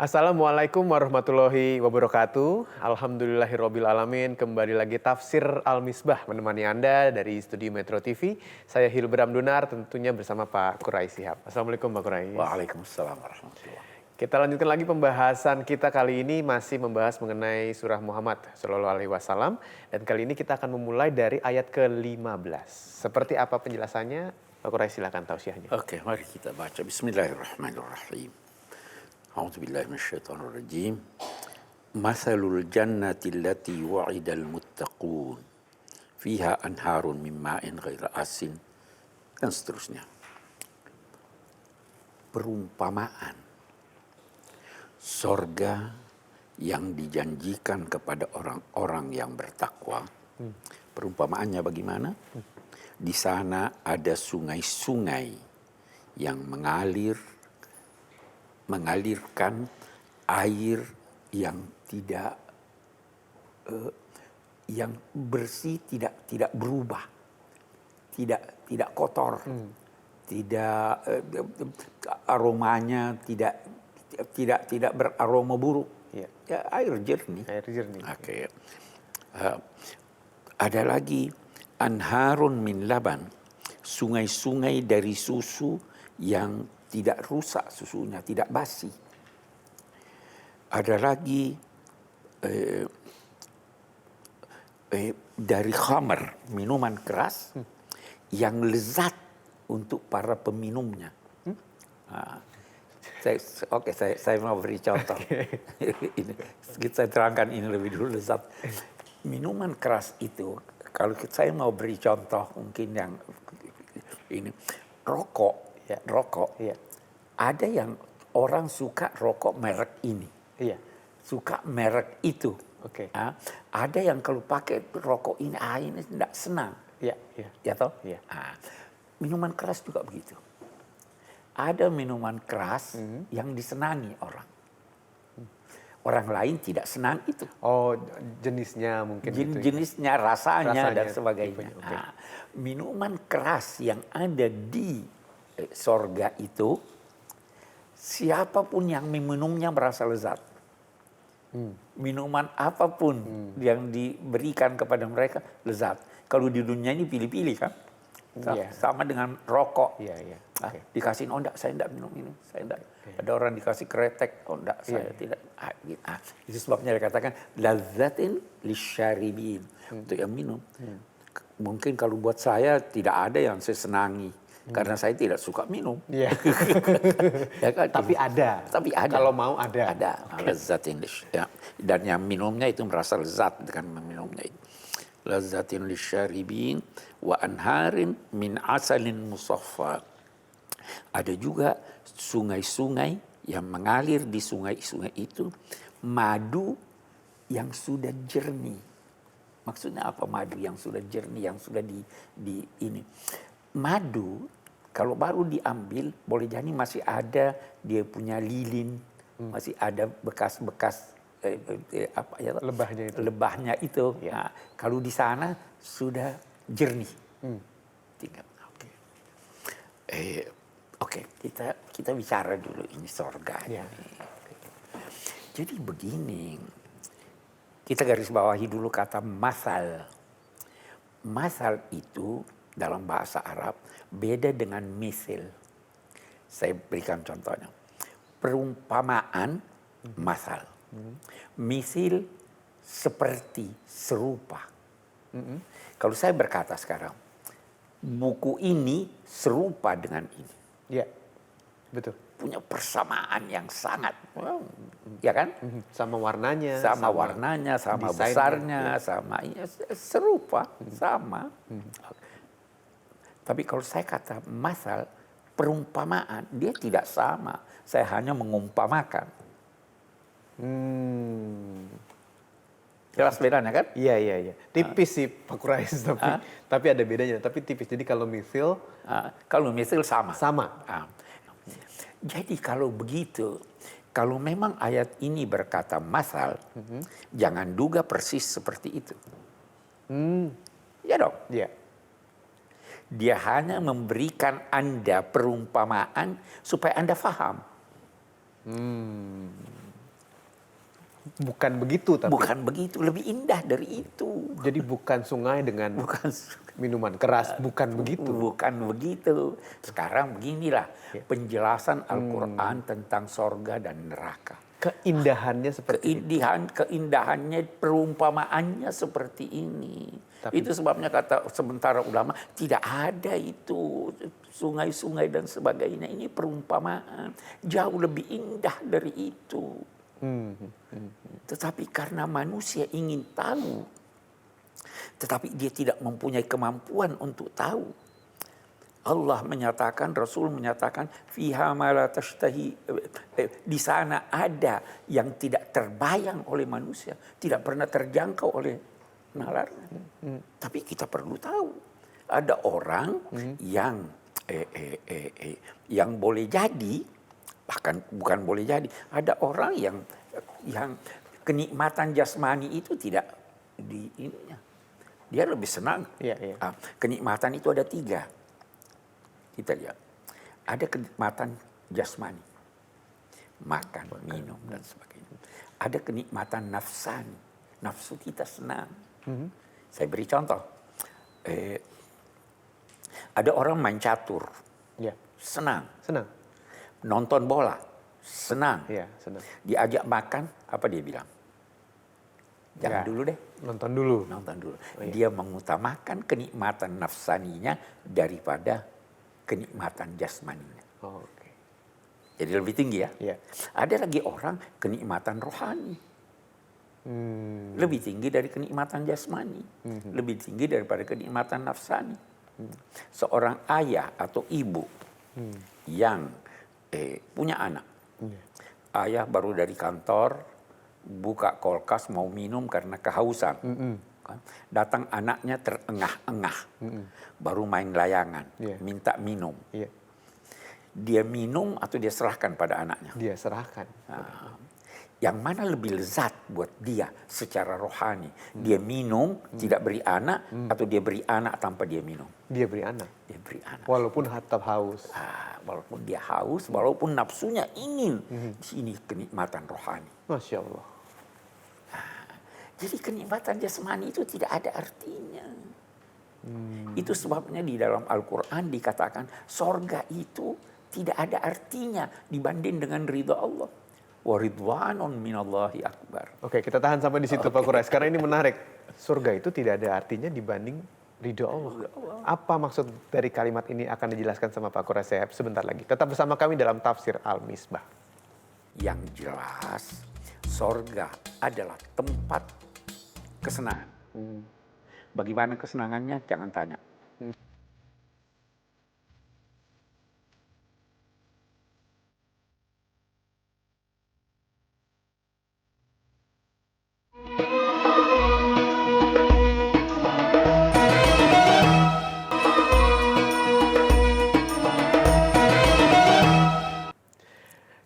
Assalamualaikum warahmatullahi wabarakatuh. Alhamdulillahirabbil alamin. Kembali lagi Tafsir Al-Misbah menemani Anda dari Studio Metro TV. Saya Hilbram Dunar tentunya bersama Pak Quraish Shihab. Assalamualaikum Pak Quraish. Waalaikumsalam warahmatullahi. Kita lanjutkan lagi pembahasan kita kali ini masih membahas mengenai surah Muhammad Shallallahu Alaihi Wasallam, dan kali ini kita akan memulai dari ayat ke-15. Seperti apa penjelasannya? Pak Quraish, silakan tausiahnya. Oke, mari kita baca. Bismillahirrahmanirrahim. A'udzubillahi minasyaitonir rajim. Mathalul jannati allati wa'idal muttaqun fiha anharun min ma'in ghairi asin, dan seterusnya. Perumpamaan sorga yang dijanjikan kepada orang-orang yang bertakwa. Perumpamaannya bagaimana? Di sana ada sungai-sungai yang mengalirkan air yang yang bersih, tidak berubah, tidak kotor, tidak aromanya tidak beraroma buruk. Ya, air jernih. Air jernih. Oke. Ada lagi anharun min laban, sungai-sungai dari susu yang tidak rusak susunya, tidak basi. Ada lagi dari khamar, minuman keras yang lezat untuk para peminumnya. Saya mau beri contoh. Ini, saya terangkan ini lebih dulu, lezat. Minuman keras itu, kalau saya mau beri contoh mungkin yang ini, rokok. Ya. Ada yang orang suka rokok merek ini, suka merek itu. Oke. Ada yang kalau pakai rokok ini tidak senang. Ya toh? Iya. Minuman keras juga begitu. Ada minuman keras yang disenangi orang. Orang lain tidak senang itu. Oh, jenisnya mungkin. Jenisnya, rasanya dan sebagainya. Okay. Minuman keras yang ada di sorga itu, siapapun yang meminumnya merasa lezat. Minuman apapun yang diberikan kepada mereka lezat. Kalau di dunia ini pilih-pilih kan, sama dengan rokok. Okay. Dikasih, oh enggak, saya enggak minum ini, saya enggak. Ada orang dikasih kretek, oh enggak, saya tidak. Itu sebabnya dikatakan lazzatin lisyaribin, untuk yang minum. Mungkin kalau buat saya tidak ada yang saya senangi. Karena saya tidak suka minum. Ya kan? Tapi ada. Kalau mau ada. Ada. Lazzatin ya. Dan yang minumnya itu merasa lezat dengan meminumnya itu. Lazzatin lisyaribin wa anharin min asalin musaffa. Ada juga sungai-sungai yang mengalir di sungai-sungai itu, madu yang sudah jernih. Maksudnya apa madu yang sudah jernih, yang sudah di ini? Madu kalau baru diambil boleh jadi masih ada dia punya lilin, masih ada bekas-bekas lebahnya itu. Nah, kalau di sana sudah jernih. Tinggal. Oke, kita bicara dulu ini sorga. Jadi begini, kita garis bawahi dulu kata masal. Masal itu dalam bahasa Arab beda dengan misil. Saya berikan contohnya. Perumpamaan, masal. Misil seperti, serupa. Kalau saya berkata sekarang, buku ini serupa dengan ini. Ya, betul. Punya persamaan yang sangat, ya kan? Sama warnanya. Sama besarnya, sama serupa, sama. Tapi kalau saya kata masal, perumpamaan, dia tidak sama. Saya hanya mengumpamakan. Jelas bedanya kan? Iya. Tipis sih Pak Quraish, tapi ada bedanya. Tapi tipis. Jadi kalau misil, sama. Sama. Jadi kalau begitu, kalau memang ayat ini berkata masal, jangan duga persis seperti itu. Ya dong? Iya. Dia hanya memberikan Anda perumpamaan supaya Anda faham. Bukan begitu tapi. Bukan begitu, lebih indah dari itu. Jadi bukan sungai dengan Bukan minuman keras, bukan begitu. Bukan begitu. Sekarang beginilah Ya. penjelasan Al-Quran tentang sorga dan neraka. Keindahannya seperti itu. Keindahannya, perumpamaannya seperti ini. Itu sebabnya kata sementara ulama tidak ada itu sungai-sungai dan sebagainya. Ini perumpamaan jauh lebih indah dari itu. Tetapi karena manusia ingin tahu, tetapi dia tidak mempunyai kemampuan untuk tahu. Allah menyatakan, Rasul menyatakan, fiha ma la tashtahi, di sana ada yang tidak terbayang oleh manusia, tidak pernah terjangkau oleh nalar. Tapi kita perlu tahu, ada orang yang boleh jadi, bahkan bukan boleh jadi, ada orang yang kenikmatan jasmani itu tidak di ininya. Dia lebih senang. Iya, iya. Kenikmatan itu ada 3. Kita lihat. Ada kenikmatan jasmani. Makan, minum, dan sebagainya. Ada kenikmatan nafsani. Nafsu kita senang. Saya beri contoh. Ada orang main catur. Ya. Senang. Senang. Nonton bola. Senang. Iya, senang. Diajak makan, apa dia bilang? Jangan Ya. dulu deh. Nonton dulu. Nonton dulu. Oh, iya. Dia mengutamakan kenikmatan nafsaninya daripada kenikmatan jasmaninya. Oh, oke. Jadi lebih tinggi ya. Iya. Ada lagi orang kenikmatan rohani. Lebih tinggi dari kenikmatan jasmani. Lebih tinggi daripada kenikmatan nafsani. Seorang ayah atau ibu yang punya anak. Ayah baru dari kantor, buka kulkas mau minum karena kehausan. Datang anaknya terengah-engah. Baru main layangan, minta minum. Iya. Dia minum atau dia serahkan pada anaknya? Dia serahkan. Yang mana lebih lezat buat dia secara rohani? Dia minum, tidak beri anak, atau dia beri anak tanpa dia minum? Dia beri anak. Dia beri anak. Walaupun tetap haus. Walaupun dia haus, walaupun nafsunya ingin. Ini kenikmatan rohani. Masya Allah. Jadi kenikmatan jasmani itu tidak ada artinya. Itu sebabnya di dalam Al-Quran dikatakan sorga itu tidak ada artinya dibanding dengan ridha Allah. Wa ridwanun minallahi akbar. Oke, kita tahan sampai di situ Pak Quraish. Karena ini menarik. Surga itu tidak ada artinya dibanding ridho Allah. Apa maksud dari kalimat ini akan dijelaskan sama Pak Quraish sebentar lagi. Tetap bersama kami dalam Tafsir Al-Misbah. Yang jelas sorga adalah tempat kesenangan. Bagaimana kesenangannya? Jangan tanya.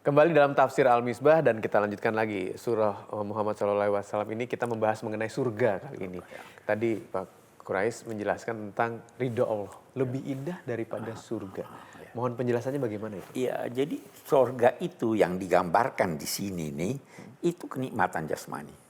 Kembali dalam Tafsir Al-Misbah dan kita lanjutkan lagi surah Muhammad SAW ini kita membahas mengenai surga kali ini. Tadi Pak Quraish menjelaskan tentang ridho Allah. Lebih indah daripada surga. Mohon penjelasannya bagaimana itu? Iya, jadi surga itu yang digambarkan di sini nih, itu kenikmatan jasmani.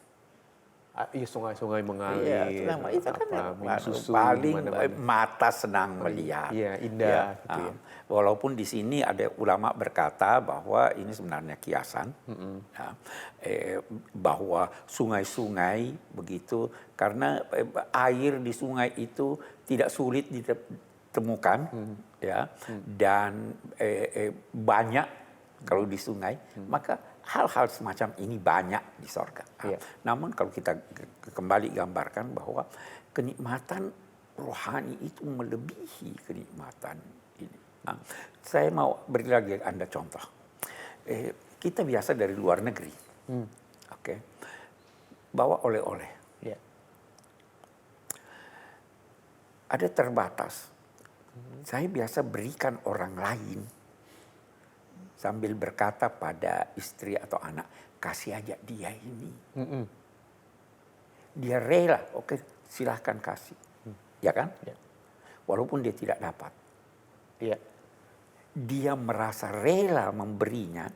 Iya, sungai-sungai mengalir. Iya, itu kan minum susu, paling mana-mana. mata senang melihat. Iya, indah. Gitu ya. Walaupun di sini ada ulama berkata bahwa ini sebenarnya kiasan, bahwa sungai-sungai begitu karena air di sungai itu tidak sulit ditemukan, ya, dan banyak kalau di sungai, maka hal-hal semacam ini banyak di sorga. Iya. Namun kalau kita kembali gambarkan bahwa kenikmatan rohani itu melebihi kenikmatan ini. Nah, saya mau beri lagi Anda contoh. Kita biasa dari luar negeri, oke, bawa oleh-oleh. Iya. Ada terbatas. Saya biasa berikan orang lain sambil berkata pada istri atau anak, kasih aja dia ini. Dia rela, oke, silahkan kasih. Ya kan? Ya. Walaupun dia tidak dapat. Iya. Dia merasa rela memberinya,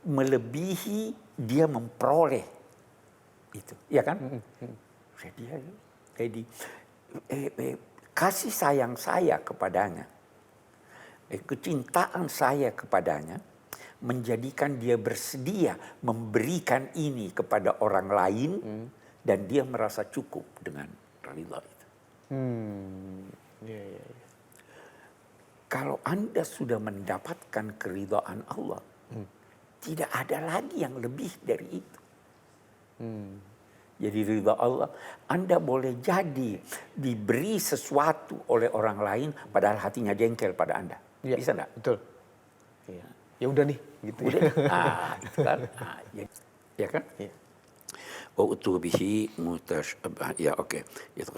melebihi dia memperoleh Itu, ya kan? Jadi kasih sayang saya kepadanya, kecintaan saya kepadanya, menjadikan dia bersedia memberikan ini kepada orang lain, dan dia merasa cukup dengan ridha itu. Kalau Anda sudah mendapatkan keridhaan Allah, tidak ada lagi yang lebih dari itu. Jadi ridha Allah, Anda boleh jadi diberi sesuatu oleh orang lain, padahal hatinya jengkel pada Anda. Ya, Bisa enggak? betul. Ya udah nih, gitu. Udah, itu kan. Ya kan? Ya. Wa utubihi ya oke. Itu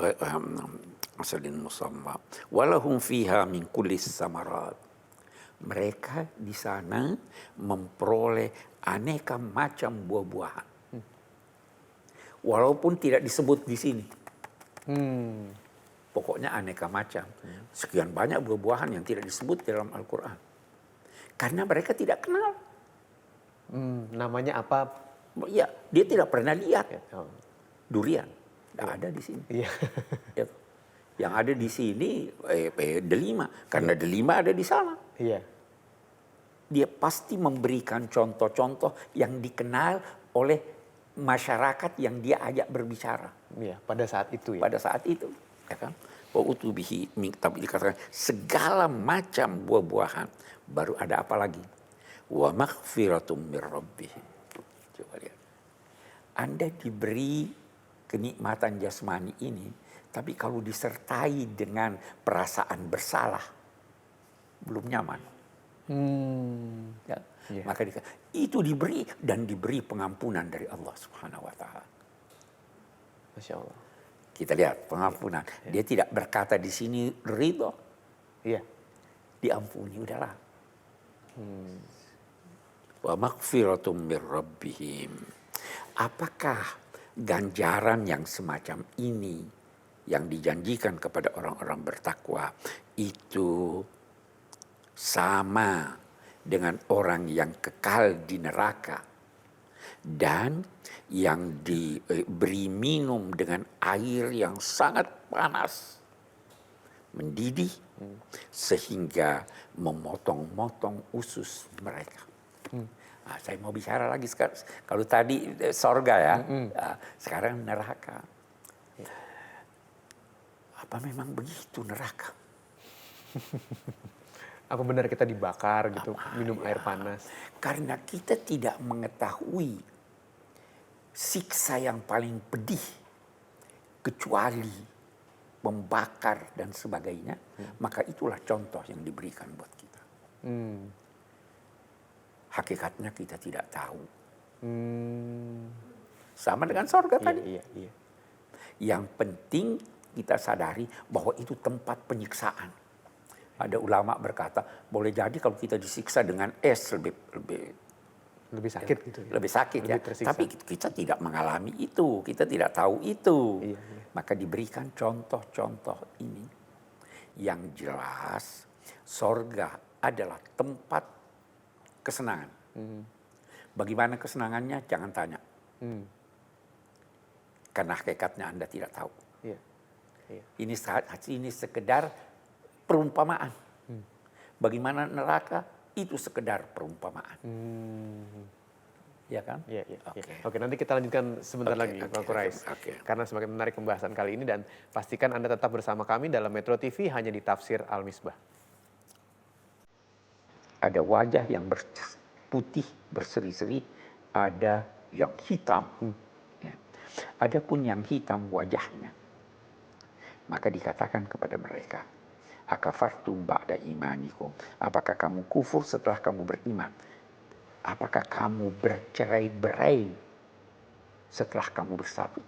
asalin musamma. Walahum fiha min kulli samarat. Mereka di sana memperoleh aneka macam buah-buahan. Walaupun tidak disebut di sini. Pokoknya aneka macam. Sekian banyak buah-buahan yang tidak disebut dalam Al-Quran. Karena mereka tidak kenal. Namanya apa? Ya, dia tidak pernah lihat. Durian. Tidak ada di sini. Iya. Yang ada di sini delima. Karena delima ada di sana. Iya. Dia pasti memberikan contoh-contoh yang dikenal oleh masyarakat yang dia ajak berbicara. Iya, pada saat itu ya. Pada saat itu, ya kan? Wa utubihi, tapi dikatakan segala macam buah-buahan. Baru ada apa lagi? Wa maghfiratum mir rabbih. Coba lihat. Anda diberi kenikmatan jasmani ini, tapi kalau disertai dengan perasaan bersalah, belum nyaman. Ya. Yeah. Maka itu diberi dan diberi pengampunan dari Allah Subhanahu wa taala. Masya Allah. Kita lihat pengampunan. Yeah. Dia tidak berkata di sini ridho. Iya. Diampuni udahlah. Wa maghfiratum mir rabbihim. Apakah ganjaran yang semacam ini yang dijanjikan kepada orang-orang bertakwa itu sama dengan orang yang kekal di neraka dan yang diberi minum dengan air yang sangat panas, mendidih sehingga memotong-motong usus mereka. Nah, saya mau bicara lagi sekarang. Kalau tadi sorga ya, sekarang neraka. Apa memang begitu neraka? Apa benar kita dibakar gitu, minum air panas? Karena kita tidak mengetahui siksa yang paling pedih kecuali membakar dan sebagainya, maka itulah contoh yang diberikan buat kita. Hakikatnya kita tidak tahu. Sama dengan sorga tadi. Iya. Yang penting kita sadari bahwa itu tempat penyiksaan. Ada ulama berkata, boleh jadi kalau kita disiksa dengan es lebih sakit gitu. Ya? Lebih sakit lebih ya. Tersiksa. Tapi kita tidak mengalami itu, kita tidak tahu itu. Iya. Maka diberikan contoh-contoh ini. Yang jelas, sorga adalah tempat kesenangan. Bagaimana kesenangannya? Jangan tanya. Karena hakikatnya Anda tidak tahu. Iya. Ini sekedar perumpamaan. Bagaimana neraka itu sekedar perumpamaan. Ya kan? Iya. Oke, nanti kita lanjutkan sebentar lagi, Pak Quraish. Karena semakin menarik pembahasan kali ini dan pastikan Anda tetap bersama kami dalam Metro TV hanya di Tafsir Al-Misbah. Ada wajah yang putih berseri-seri, ada yang hitam. Adapun yang hitam wajahnya, maka dikatakan kepada mereka, akafartum ba'da imanikum. Apakah kamu kufur setelah kamu beriman? Apakah kamu bercerai-berai setelah kamu bersatu?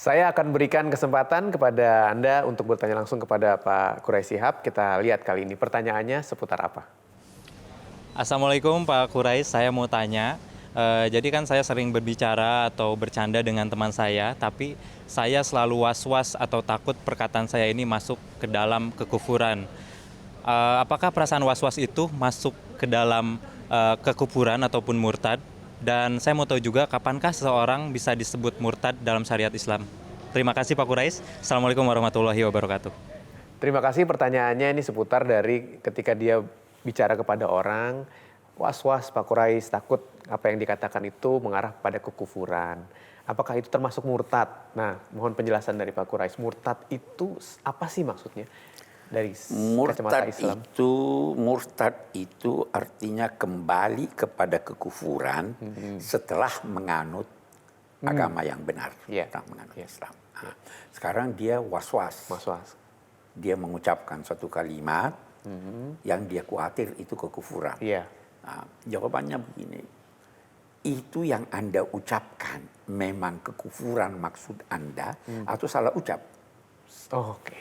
Saya akan berikan kesempatan kepada Anda untuk bertanya langsung kepada Pak Quraish Shihab. Kita lihat kali ini pertanyaannya seputar apa. Assalamualaikum Pak Kurais, saya mau tanya. Jadi kan saya sering berbicara atau bercanda dengan teman saya, tapi saya selalu was-was atau takut perkataan saya ini masuk ke dalam kekufuran. Apakah perasaan was-was itu masuk ke dalam kekufuran ataupun murtad? Dan saya mau tahu juga kapankah seseorang bisa disebut murtad dalam syariat Islam? Terima kasih Pak Kurais. Assalamualaikum warahmatullahi wabarakatuh. Terima kasih pertanyaannya ini seputar dari ketika dia bicara kepada orang, was-was Pak Kurais, takut apa yang dikatakan itu mengarah pada kekufuran. Apakah itu termasuk murtad? Nah, mohon penjelasan dari Pak Kurais. Murtad itu apa sih maksudnya dari kacamata Islam? Murtad itu artinya kembali kepada kekufuran setelah menganut agama yang benar, Iya. setelah menganut Islam. Nah, sekarang dia was-was. Was-was. Dia mengucapkan suatu kalimat yang dia khawatir itu kekufuran. Iya. Nah, jawabannya begini, itu yang Anda ucapkan memang kekufuran maksud Anda atau salah ucap? Oh, oke.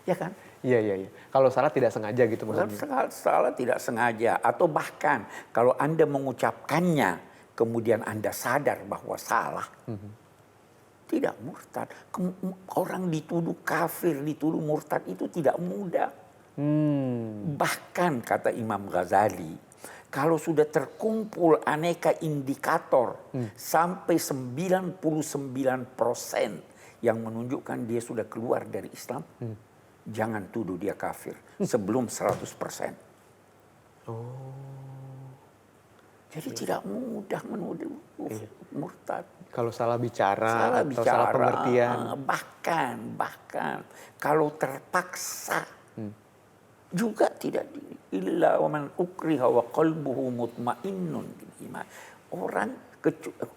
Ya kan? Iya, iya, iya. Kalau salah tidak sengaja gitu maksudnya. Salah tidak sengaja atau bahkan kalau Anda mengucapkannya kemudian Anda sadar bahwa salah, tidak murtad. Orang dituduh kafir, dituduh murtad itu tidak mudah. Bahkan kata Imam Ghazali, kalau sudah terkumpul aneka indikator sampai 99% yang menunjukkan dia sudah keluar dari Islam, jangan tuduh dia kafir sebelum 100%. Jadi tidak mudah menuduh murtad. Kalau salah bicara atau salah pengertian. Bahkan kalau terpaksa juga tidak illa wa man ukriha wa qalbuhu mutmainnun bil iman.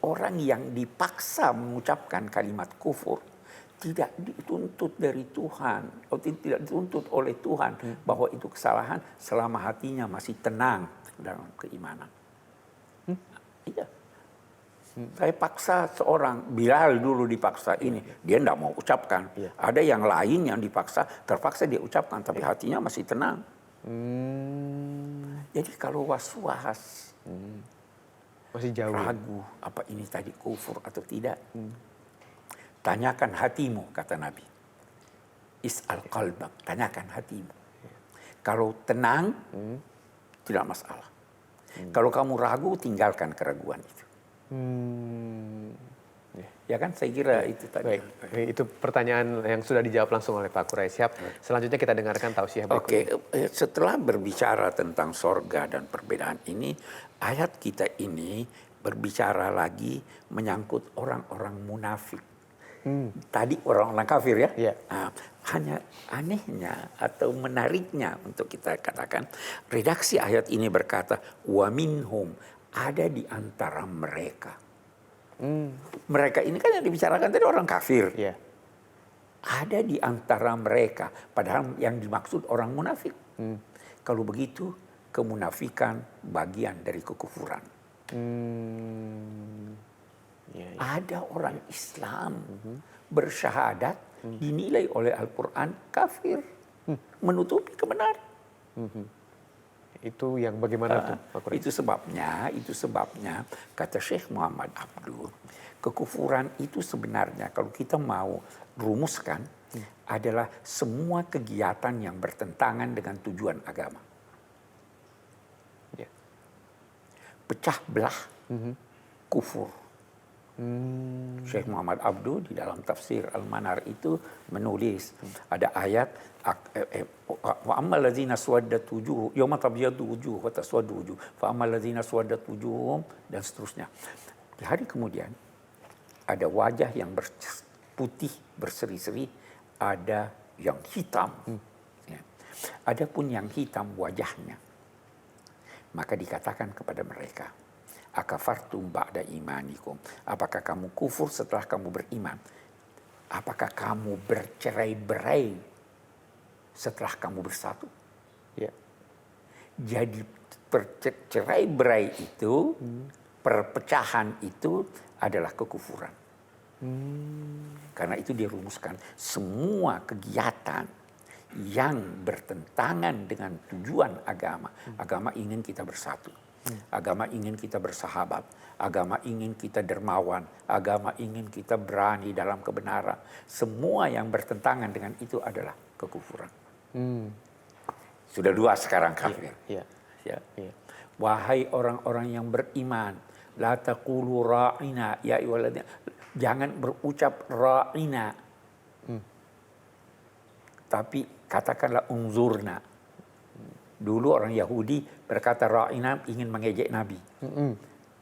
Orang yang dipaksa mengucapkan kalimat kufur tidak dituntut dari Tuhan atau tidak dituntut oleh Tuhan bahwa itu kesalahan selama hatinya masih tenang dalam keimanan. Iya. Saya paksa seorang, Bilal dulu dipaksa ini, dia tidak mau ucapkan. Ada yang lain yang dipaksa, terpaksa dia ucapkan, tapi hatinya masih tenang. Jadi kalau was-was, Masih jauh. ragu, apa ini tadi kufur atau tidak, tanyakan hatimu, kata Nabi. Is'al qalbak, tanyakan hatimu. Kalau tenang, tidak masalah. Kalau kamu ragu, tinggalkan keraguan itu. Ya kan, saya kira itu tadi. Baik, itu pertanyaan yang sudah dijawab langsung oleh Pak Kurais. Siap. Selanjutnya kita dengarkan tausiah berikutnya. Oke, setelah berbicara tentang sorga dan perbedaan ini, ayat kita ini berbicara lagi menyangkut orang-orang munafik. Tadi orang-orang kafir ya. Iya. Nah, hanya anehnya atau menariknya untuk kita katakan, redaksi ayat ini berkata, wa minhum, ada di antara mereka. Mereka ini kan yang dibicarakan tadi orang kafir. Iya. Ada di antara mereka, padahal yang dimaksud orang munafik. Kalau begitu, kemunafikan bagian dari kekufuran. Iya, iya. Ada orang Islam bersyahadat dinilai oleh Al-Quran kafir, menutupi kebenaran. Itu yang bagaimana tuh Pak Kurais? Itu sebabnya kata Syekh Muhammad Abdul, kekufuran itu sebenarnya kalau kita mau rumuskan adalah semua kegiatan yang bertentangan dengan tujuan agama. Ya. Pecah belah, kufur. Syekh Muhammad Abdul di dalam tafsir Al-Manar itu menulis ada ayat wa ammal ladzina swaddat wujuh yauma tabyaddu wujuh wa taswaddu wujuh fa ammal ladzina swaddat wujuhum dan seterusnya. Di hari kemudian ada wajah yang putih berseri-seri, ada yang hitam. Ya. Adapun yang hitam wajahnya, maka dikatakan kepada mereka, akafartum ba'da imanikum. Apakah kamu kufur setelah kamu beriman? Apakah kamu bercerai-berai setelah kamu bersatu? Ya. Jadi bercerai-berai itu, perpecahan itu adalah kekufuran. Karena itu dia rumuskan semua kegiatan yang bertentangan dengan tujuan agama. Agama ingin kita bersatu. Agama ingin kita bersahabat. Agama ingin kita dermawan. Agama ingin kita berani dalam kebenaran. Semua yang bertentangan dengan itu adalah kekufuran. Sudah dua sekarang kafir. Iya. Ya. Iya. Wahai orang-orang yang beriman, la taqulu ra'ina ya ayyuhalladzina, jangan berucap ra'ina. Tapi katakanlah unzurna. Dulu orang Yahudi berkata ra'ina ingin mengejek Nabi.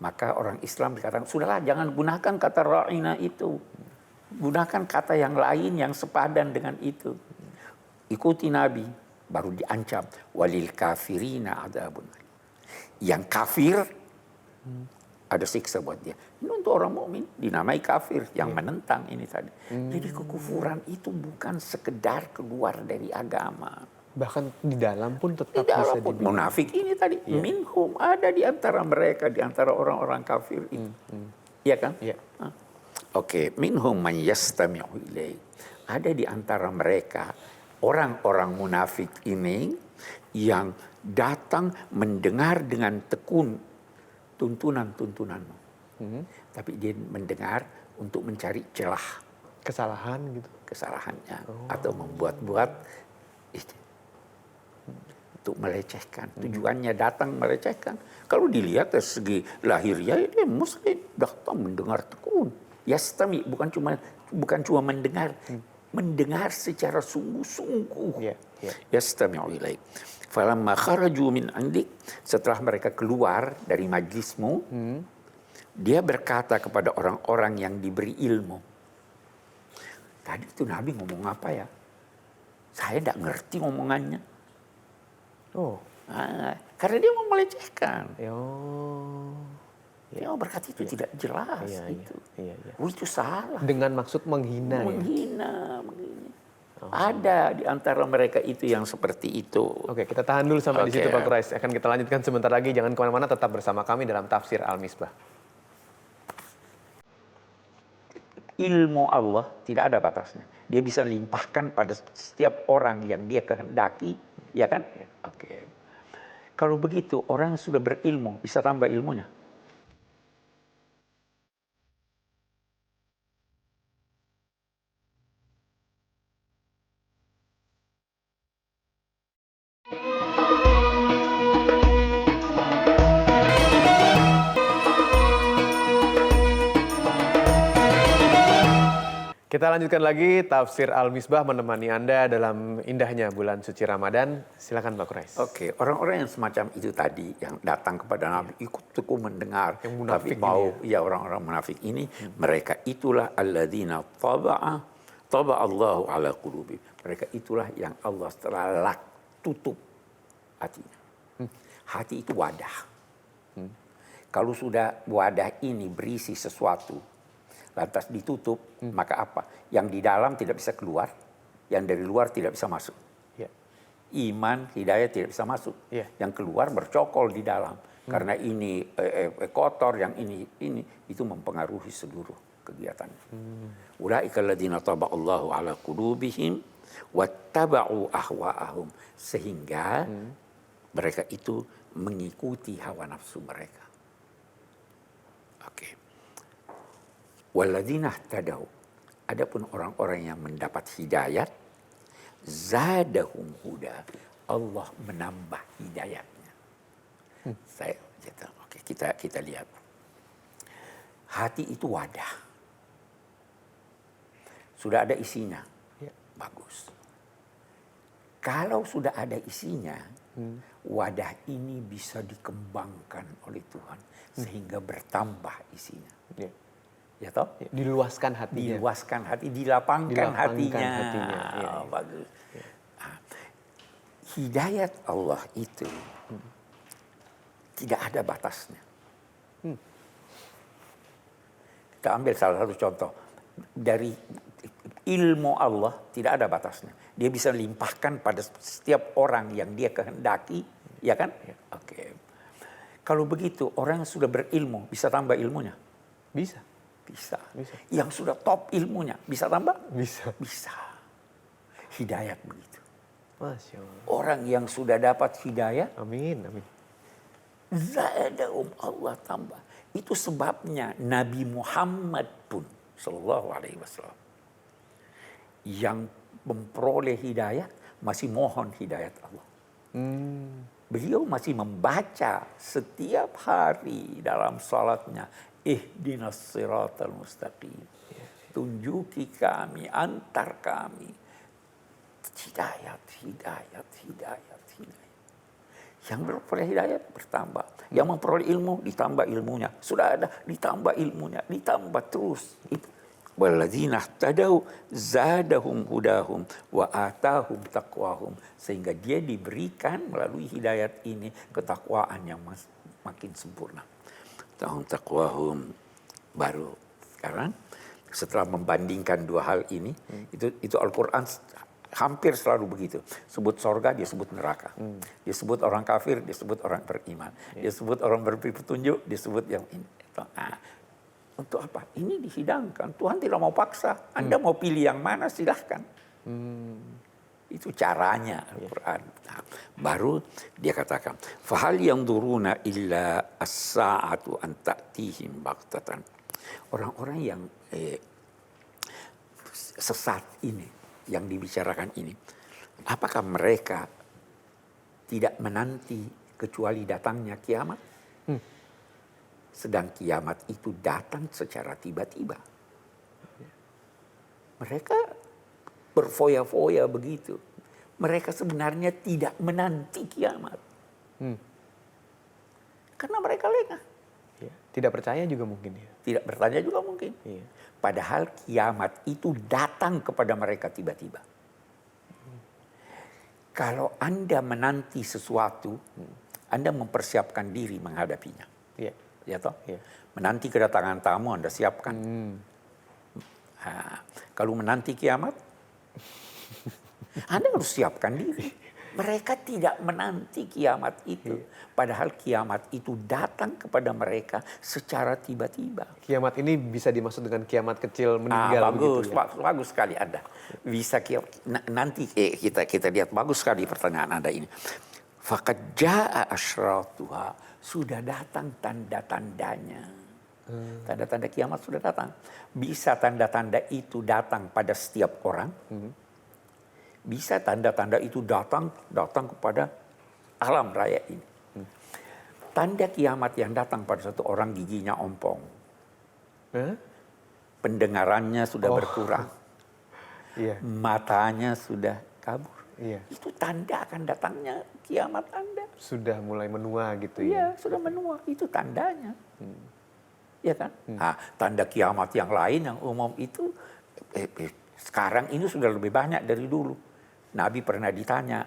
Maka orang Islam dikatakan, sudahlah jangan gunakan kata ra'ina itu. Gunakan kata yang lain yang sepadan dengan itu. Ikuti Nabi, baru diancam. Walil kafirina adzabun. Yang kafir, ada siksa buat dia. Ini untuk orang mukmin dinamai kafir yang menentang ini tadi. Jadi kekufuran itu bukan sekedar keluar dari agama. Bahkan di dalam pun tetap Tidak bisa pun dibilang. munafik ini tadi minhum ada di antara mereka, di antara orang-orang kafir itu. Iya kan? Iya. Oke, minhum man yastami'u ilaih. Ada di antara mereka orang-orang munafik ini yang datang mendengar dengan tekun tuntunan-tuntunanmu. Tapi dia mendengar untuk mencari celah Kesalahan gitu. kesalahannya atau membuat-buat untuk melecehkan. Tujuannya datang melecehkan. Kalau dilihat dari segi lahiriah dia muslim, datang mendengar tekun. Yastami bukan cuma mendengar, mendengar secara sungguh-sungguh. Iya, iya. Yastami'u ilaih. Falamma kharaju min indik, setelah mereka keluar dari majlismu, dia berkata kepada orang-orang yang diberi ilmu. Tadi itu Nabi ngomong apa ya? Saya tidak ngerti ngomongannya. Oh. Karena dia mau melecehkan. Dia berkata itu tidak jelas. Itu. Iya. Itu salah. Dengan maksud menghina. Menghina. Ada di antara mereka itu yang seperti itu. Oke, kita tahan dulu sampai di situ Pak Quraisy. Akan kita lanjutkan sebentar lagi. Jangan kemana-mana, tetap bersama kami dalam Tafsir Al-Misbah. Ilmu Allah tidak ada batasnya. Dia bisa limpahkan pada setiap orang yang dia kehendaki, ya kan? Oke. Kalau begitu, orang yang sudah berilmu bisa tambah ilmunya. Kita lanjutkan lagi Tafsir Al-Misbah menemani Anda dalam indahnya bulan suci Ramadan. Silakan Pak Quraisy. Oke, orang-orang yang semacam itu tadi yang datang kepada Nabi ikut tekun mendengar, Yang munafik tapi mau orang-orang munafik ini, mereka itulah alladzina taba Allahu ala qulubi. Mereka itulah yang Allah telah tutup hatinya. Hati itu wadah. Kalau sudah wadah ini berisi sesuatu lantas ditutup, maka apa? Yang di dalam tidak bisa keluar, yang dari luar tidak bisa masuk. Ya. Iman, hidayah tidak bisa masuk. Ya. Yang keluar bercokol di dalam. Karena ini kotor, yang ini itu mempengaruhi seluruh kegiatan. Ulaika alladziina taba'allahu ala qulubihim wattaba'u ahwa'ahum. Sehingga mereka itu mengikuti hawa nafsu mereka. Oke. Walladzina ihtadaw, adapun orang-orang yang mendapat hidayat, zadahum huda, Allah menambah hidayatnya. Oke, kita lihat. Hati itu wadah. Sudah ada isinya. Bagus. Kalau sudah ada isinya, wadah ini bisa dikembangkan oleh Tuhan sehingga bertambah isinya. Ya toh? Diluaskan hatinya. Diluaskan hati, dilapangkan hatinya. Ya. Bagus. Nah, hidayat Allah itu tidak ada batasnya. Kita ambil salah satu contoh. Dari ilmu Allah tidak ada batasnya. Dia bisa limpahkan pada setiap orang yang dia kehendaki, ya kan? Oke. Kalau begitu, orang yang sudah berilmu bisa tambah ilmunya? Bisa. Yang sudah top ilmunya bisa tambah? Bisa. Bisa. Hidayat begitu. Masya Allah. Orang yang sudah dapat hidayah, Amin, amin. zadahum Allah tambah. Itu sebabnya Nabi Muhammad pun Sallallahu Alaihi Wasallam yang memperoleh hidayah masih mohon hidayat Allah. Beliau masih membaca setiap hari dalam salatnya, ihdinas siratal mustaqim. Tunjuki kami, antar kami. Hidayat, hidayat, hidayat, hidayat. Yang memperoleh hidayat bertambah. Yang memperoleh ilmu, ditambah ilmunya. Sudah ada, ditambah ilmunya. Ditambah terus. Walladzina ihtadaw zadahum hudahum wa atahum taqwahum. Sehingga dia diberikan melalui hidayat ini ketakwaan yang makin sempurna. Tahun taqwahum baru. Sekarang setelah membandingkan dua hal ini, itu Al-Quran hampir selalu begitu. Sebut sorga, dia sebut neraka. Dia sebut orang kafir, dia sebut orang beriman. Dia sebut orang berberi petunjuk, dia sebut yang ini. Nah, untuk apa? Ini dihidangkan. Tuhan tidak mau paksa. Anda mau pilih yang mana, silahkan. Itu caranya Al-Quran. Nah, baru dia katakan, fahal yanzuruna illa as-sa'atu an ta'tihim baghtatan. Orang-orang yang sesat ini, yang dibicarakan ini, apakah mereka tidak menanti kecuali datangnya kiamat? Sedang kiamat itu datang secara tiba-tiba. Mereka berfoya-foya begitu. Mereka sebenarnya tidak menanti kiamat. Karena mereka lengah. Tidak percaya juga mungkin ya. Tidak bertanya juga mungkin. Padahal kiamat itu datang kepada mereka tiba-tiba. Kalau Anda menanti sesuatu, Anda mempersiapkan diri menghadapinya. Ya toh? Menanti kedatangan tamu, Anda siapkan. Nah, kalau menanti kiamat, Anda harus siapkan diri. Mereka tidak menanti kiamat itu. Padahal kiamat itu datang kepada mereka secara tiba-tiba. Kiamat ini bisa dimaksud dengan kiamat kecil meninggal bagus, begitu ya? bagus sekali Anda. Bisa nanti kita lihat, bagus sekali pertanyaan Anda ini. Faqad jaa asyratuha, sudah datang tanda-tandanya. Tanda-tanda kiamat sudah datang. Bisa tanda-tanda itu datang pada setiap orang. Bisa tanda-tanda itu datang kepada alam raya ini. Tanda kiamat yang datang pada satu orang, giginya ompong. Pendengarannya sudah berkurang. Matanya sudah kabur. Itu tanda akan datangnya kiamat Anda. Sudah mulai menua gitu ya? Iya, sudah menua. Itu tandanya. Ya kan? Nah, tanda kiamat yang lain yang umum itu sekarang ini sudah lebih banyak dari dulu. Nabi pernah ditanya,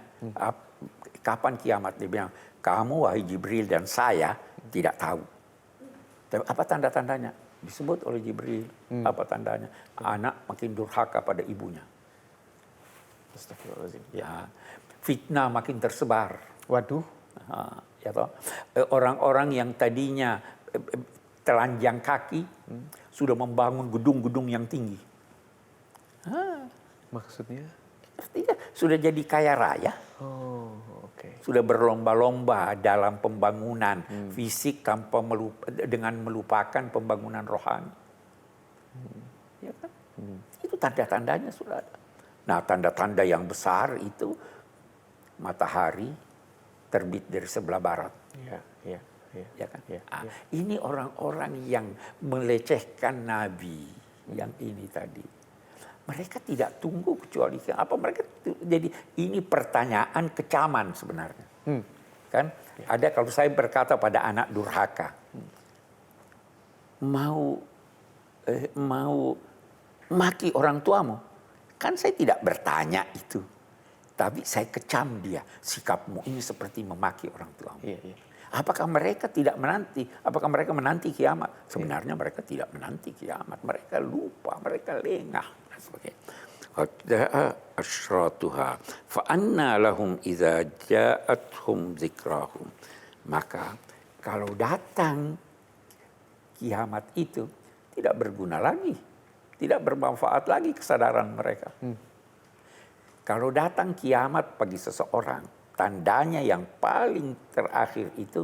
kapan kiamat? Dia bilang, kamu wahai Jibril dan saya tidak tahu. Tapi apa tanda-tandanya? Disebut oleh Jibril. Apa tandanya? Anak makin durhaka pada ibunya. Astagfirullahaladzim. Ya. Fitnah makin tersebar. Waduh. Ya toh? Orang-orang yang tadinya telanjang kaki sudah membangun gedung-gedung yang tinggi. Maksudnya? Artinya sudah jadi kaya raya. Sudah berlomba-lomba dalam pembangunan fisik dengan melupakan pembangunan rohani. Ya kan? Itu tanda-tandanya sudah ada. Nah, tanda-tanda yang besar itu matahari terbit dari sebelah barat. Ya kan? Ini orang-orang yang melecehkan Nabi yang ini tadi. Mereka tidak tunggu kecuali apa mereka. Jadi ini pertanyaan kecaman sebenarnya. Kan? Ada kalau saya berkata pada anak durhaka, mau maki orang tuamu, kan saya tidak bertanya itu, tapi saya kecam dia, sikapmu ini seperti memaki orang tuamu. Apakah mereka tidak menanti? Apakah mereka menanti kiamat? Sebenarnya mereka tidak menanti kiamat. Mereka lupa, mereka lengah. Qadda'a asyratuha fa anna lahum idza ja'atuhum dzikrahum. Maka kalau datang kiamat itu tidak berguna lagi, tidak bermanfaat lagi kesadaran mereka. Kalau datang kiamat bagi seseorang, tandanya yang paling terakhir itu,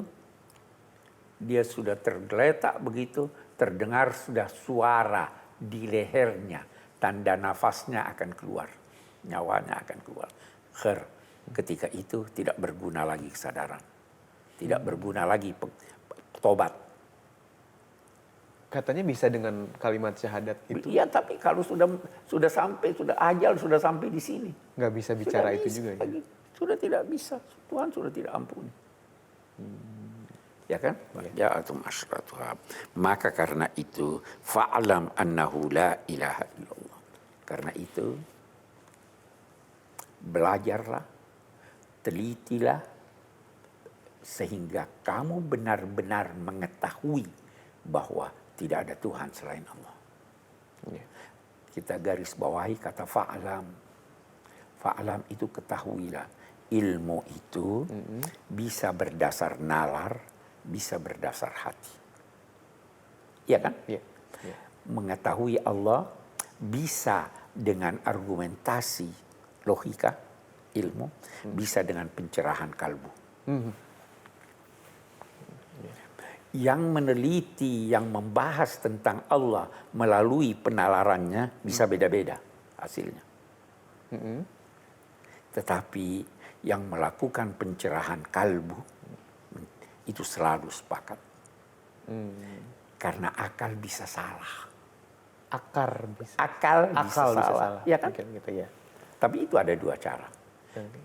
dia sudah tergeletak begitu, terdengar sudah suara di lehernya, tanda nafasnya akan keluar, nyawanya akan keluar. Ketika itu tidak berguna lagi kesadaran, tidak berguna lagi tobat. Katanya bisa dengan kalimat syahadat itu. Iya, tapi kalau sudah sampai, sudah ajal, sudah sampai di sini. Nggak bisa bicara itu juga. Lagi. Sudah tidak bisa. Tuhan sudah tidak ampuni. Ya kan? Ya atum asyratuha. Maka karena itu, fa'alam annahu la ilaha illallah. Karena itu, belajarlah, telitilah, sehingga kamu benar-benar mengetahui bahwa tidak ada Tuhan selain Allah. Ya. Kita garis bawahi kata fa'alam. Fa'alam itu ketahuilah. Ilmu itu bisa berdasar nalar, bisa berdasar hati. Iya kan? Ya. Ya. Mengetahui Allah bisa dengan argumentasi, logika, ilmu, bisa dengan pencerahan kalbu. Yang meneliti, yang membahas tentang Allah melalui penalarannya bisa beda-beda hasilnya. Tetapi yang melakukan pencerahan kalbu itu selalu sepakat. Karena akal bisa salah. Akal bisa salah. Ya kan? Gitu, ya. Tapi itu ada dua cara.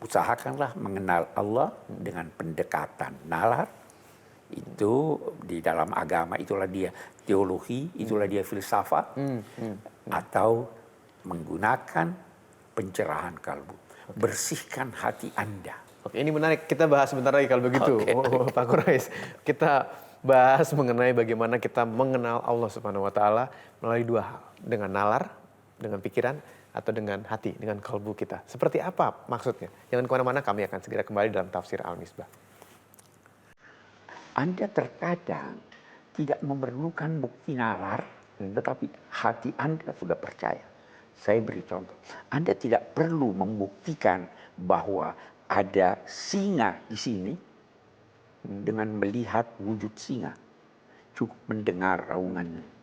Usahakanlah mengenal Allah dengan pendekatan nalar. Itu di dalam agama itulah dia teologi, itulah dia filsafat, atau menggunakan pencerahan kalbu. Bersihkan hati Anda. Oke, ini menarik. Kita bahas sebentar lagi kalau begitu, Pak Quraish. Kita bahas mengenai bagaimana kita mengenal Allah Subhanahu Wa Taala melalui dua hal, dengan nalar, dengan pikiran, atau dengan hati, dengan kalbu kita. Seperti apa maksudnya? Jangan kemana-mana, kami akan segera kembali dalam Tafsir Al-Misbah. Anda terkadang tidak memerlukan bukti nalar, tetapi hati Anda sudah percaya. Saya beri contoh. Anda tidak perlu membuktikan bahwa ada singa di sini dengan melihat wujud singa. Cukup mendengar raungannya.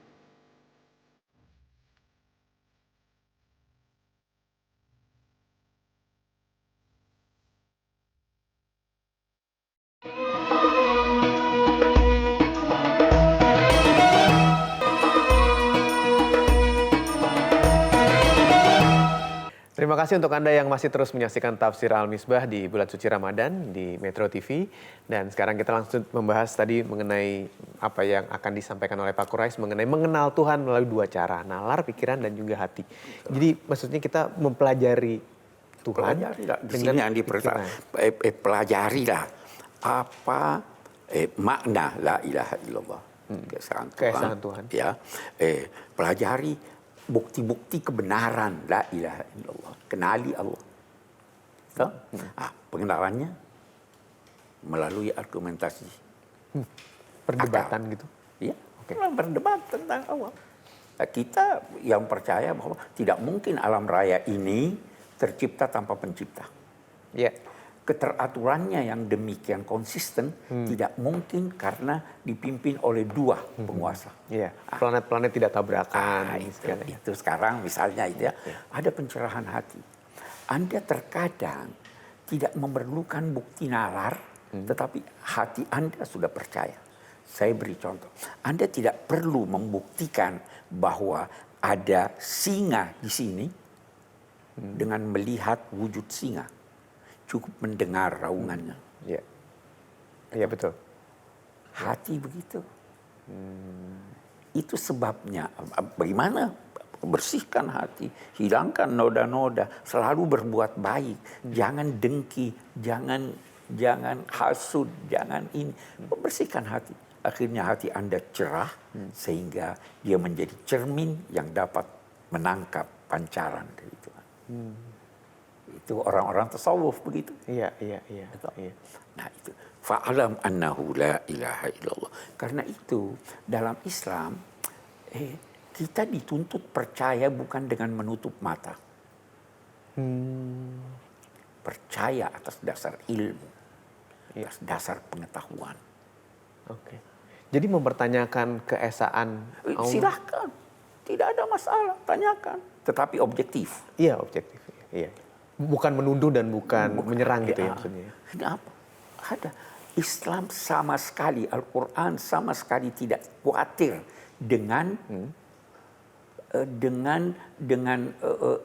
Terima kasih untuk Anda yang masih terus menyaksikan Tafsir Al-Misbah di bulan suci Ramadan di Metro TV. Dan sekarang kita langsung membahas tadi mengenai apa yang akan disampaikan oleh Pak Quraish mengenai mengenal Tuhan melalui dua cara, nalar, pikiran, dan juga hati. Jadi maksudnya kita mempelajari Tuhan. Pelajarilah. Di sini yang pelajarilah apa makna la ilaha illallah. Keesaan Tuhan. Ya, pelajari bukti-bukti kebenaran la ilaha illallah. Kenali Allah. So, pengenalannya melalui argumentasi. Perdebatan akal. gitu. Iya, berdebat tentang Allah. Kita yang percaya bahwa tidak mungkin alam raya ini tercipta tanpa pencipta. Iya. Keteraturannya yang demikian konsisten tidak mungkin karena dipimpin oleh dua penguasa. Iya. Planet-planet tidak tabrakan. Itu sekarang misalnya itu ya. Ada pencerahan hati. Anda terkadang tidak memerlukan bukti nalar, tetapi hati Anda sudah percaya. Saya beri contoh. Anda tidak perlu membuktikan bahwa ada singa di sini dengan melihat wujud singa. Cukup mendengar raungannya. Iya. Iya betul. Hati begitu. Itu sebabnya bagaimana bersihkan hati, hilangkan noda-noda, selalu berbuat baik, jangan dengki, jangan hasud, jangan ini. Bersihkan hati. Akhirnya hati Anda cerah sehingga dia menjadi cermin yang dapat menangkap pancaran dari Tuhan. Itu orang-orang tasawuf begitu. Iya. Nah itu. Fa'alam annahu la ilaha illallah. Karena itu dalam Islam kita dituntut percaya bukan dengan menutup mata. Percaya atas dasar ilmu, Iya. atas dasar pengetahuan. Oke. Jadi mempertanyakan keesaan Allah. Silahkan, tidak ada masalah, tanyakan. Tetapi objektif. Iya, objektif. Iya. Bukan menuduh dan bukan menyerang gitu ya maksudnya. Kenapa? Ada. Islam sama sekali, Al-Quran sama sekali tidak khawatir dengan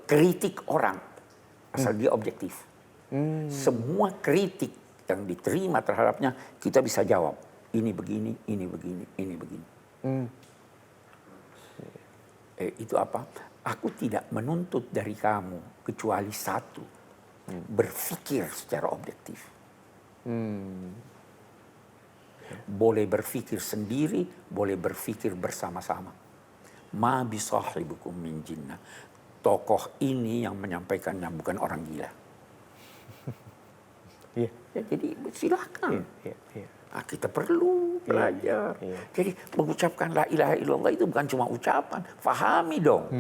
kritik orang, asal dia objektif. Semua kritik yang diterima terhadapnya kita bisa jawab. Ini begini, ini begini, ini begini. Itu apa? Aku tidak menuntut dari kamu kecuali satu, berpikir secara objektif. Boleh berpikir sendiri, boleh berpikir bersama-sama. Ma bisahibukum min jinnah. Tokoh ini yang menyampaikannya bukan orang gila. Iya. Ya, jadi silahkan. Iya. Kita perlu belajar. Iya. Jadi mengucapkan la ilaha illallah itu bukan cuma ucapan, fahami dong.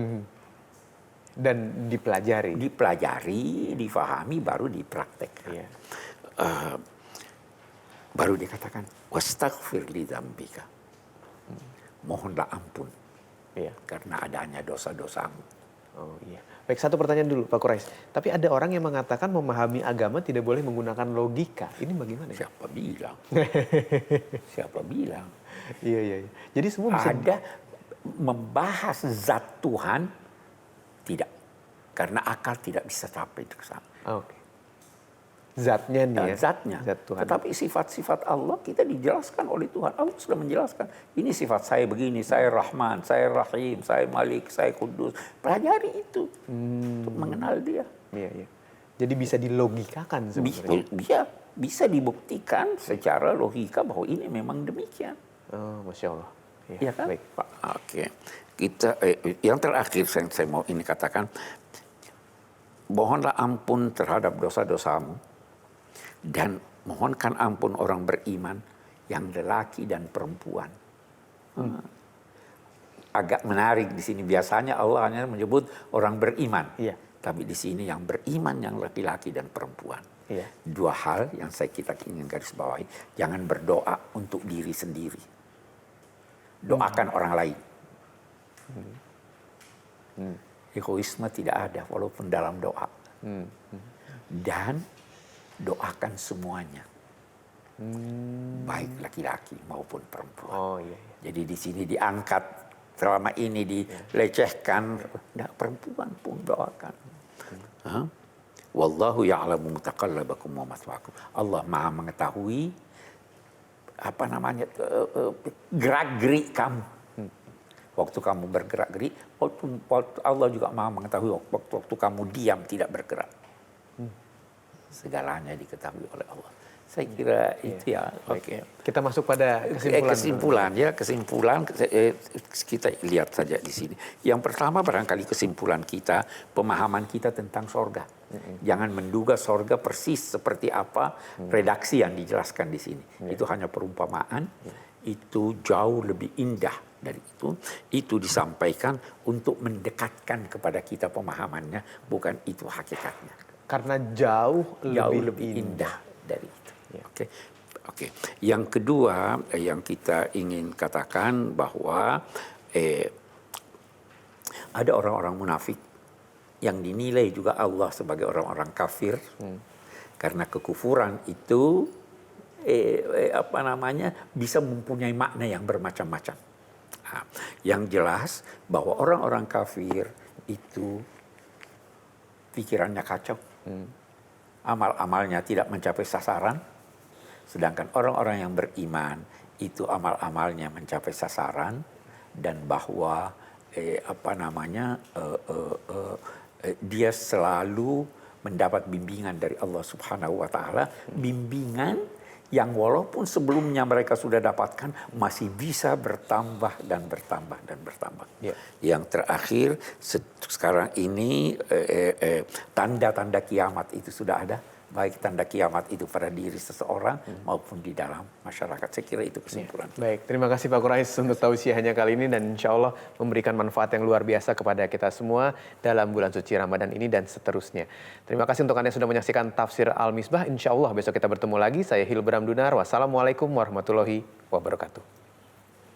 Dan dipelajari. Dipelajari, difahami, baru dipraktekkan. Iya. Baru dikatakan wastaghfir li dzambika. Mohonlah ampun. Iya. Karena adanya dosa-dosamu. Oh iya. Baik, satu pertanyaan dulu Pak Quraisy. Tapi ada orang yang mengatakan memahami agama tidak boleh menggunakan logika. Ini bagaimana ya? Siapa bilang? Siapa bilang? Iya. Jadi semua bisa Ada membahas zat Tuhan tidak. Karena akal tidak bisa sampai ke sana. Oke. Zatnya nih ya. Zatnya. Zat Tuhan. Tetapi sifat-sifat Allah kita dijelaskan oleh Tuhan. Allah sudah menjelaskan. Ini sifat saya begini, saya Rahman, saya Rahim, saya Malik, saya Kudus. Pelajari itu untuk mengenal dia. Iya. Jadi bisa dilogikakan sebenarnya. Bisa dibuktikan secara logika bahwa ini memang demikian. Oh, Masya Allah. Iya kan? Baik, Pak. Oke. Kita yang terakhir yang saya mau ini katakan, mohonlah ampun terhadap dosa-dosamu. Dan mohonkan ampun orang beriman yang lelaki dan perempuan. Agak menarik di sini. Biasanya Allah hanya menyebut orang beriman. Iya. Tapi di sini yang beriman yang laki-laki dan perempuan. Iya. Dua hal yang kita ingin garis bawahi. Jangan berdoa untuk diri sendiri. Doakan orang lain. Egoisme tidak ada walaupun dalam doa. Dan doakan semuanya, baik laki-laki maupun perempuan. Oh iya. Jadi di sini diangkat, selama ini dilecehkan, nah, perempuan pun doakan. Wallahu ya'lamu mutaqallabakum wa mathwaakum. Allah Maha mengetahui gerak-gerik kamu. Waktu kamu bergerak-gerik, Allah juga Maha mengetahui waktu kamu diam tidak bergerak. Segalanya diketahui oleh Allah. Saya kira itu ya. Oke. Kita masuk pada kesimpulan. Kesimpulan kita lihat saja di sini. Yang pertama barangkali kesimpulan kita, pemahaman kita tentang sorga. Jangan menduga sorga persis seperti apa redaksi yang dijelaskan di sini. Itu hanya perumpamaan. Itu jauh lebih indah dari itu. Itu disampaikan untuk mendekatkan kepada kita pemahamannya, bukan itu hakikatnya. Karena jauh lebih indah dari itu. Oke. Yang kedua yang kita ingin katakan bahwa ada orang-orang munafik yang dinilai juga Allah sebagai orang-orang kafir karena kekufuran itu bisa mempunyai makna yang bermacam-macam. Yang jelas bahwa orang-orang kafir itu pikirannya kacau. Amal-amalnya tidak mencapai sasaran, sedangkan orang-orang yang beriman itu amal-amalnya mencapai sasaran, dan bahwa dia selalu mendapat bimbingan dari Allah Subhanahu wa taala, bimbingan yang walaupun sebelumnya mereka sudah dapatkan masih bisa bertambah dan bertambah dan bertambah. Yang terakhir sekarang ini tanda-tanda kiamat itu sudah ada, baik tanda kiamat itu pada diri seseorang maupun di dalam masyarakat. Saya kira itu kesimpulan. Baik, terima kasih Pak Quraish untuk tausiahnya kali ini dan insya Allah memberikan manfaat yang luar biasa kepada kita semua dalam bulan suci Ramadan ini dan seterusnya. Terima kasih untuk Anda yang sudah menyaksikan Tafsir Al-Misbah. Insya Allah besok kita bertemu lagi. Saya Hilbram Dunar. Wassalamualaikum warahmatullahi wabarakatuh.